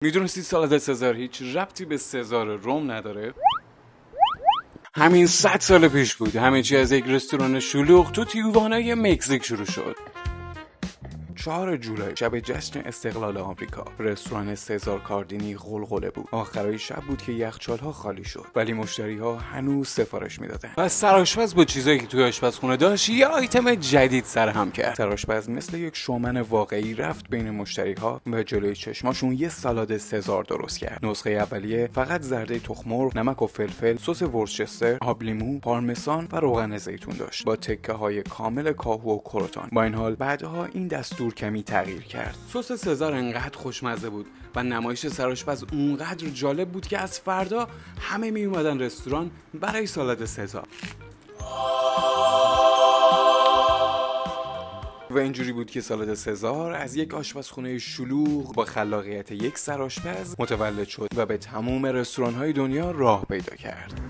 میدونستی سالاد سزار هیچ ربطی به سزار روم نداره؟ همین 100 سال پیش بود همه چی از یک رستوران شلوغ تو تیوانای مکزیک شروع شد. 4 جولای شب جشن استقلال آمریکا رستوران سزار کاردینی غلغله بود. آخرای شب بود که یخچال‌ها خالی شد ولی مشتری‌ها هنوز سفارش میدادن و سرآشپز با چیزایی که توی آشپزخونه داشت یه آیتم جدید سرهم کرد. سرآشپز مثل یک شومن واقعی رفت بین مشتری‌ها و جلوی چشماشون یه سالاد سزار درست کرد. نسخه اولیه فقط زرده تخم مرغ، نمک و فلفل، سس ورچستر، آب لیمو، پارمسان و روغن زیتون داشت با تکه‌های کامل کاهو و کروتان. با این حال بعدها این دستور کمی تغییر کرد. سس سزار انقدر خوشمزه بود و نمایش سرآشپز اونقدر جالب بود که از فردا همه می اومدن رستوران برای سالاد سزار. و اینجوری بود که سالاد سزار از یک آشپزخونه شلوغ با خلاقیت یک سرآشپز متولد شد و به تمام رستوران‌های دنیا راه پیدا کرد.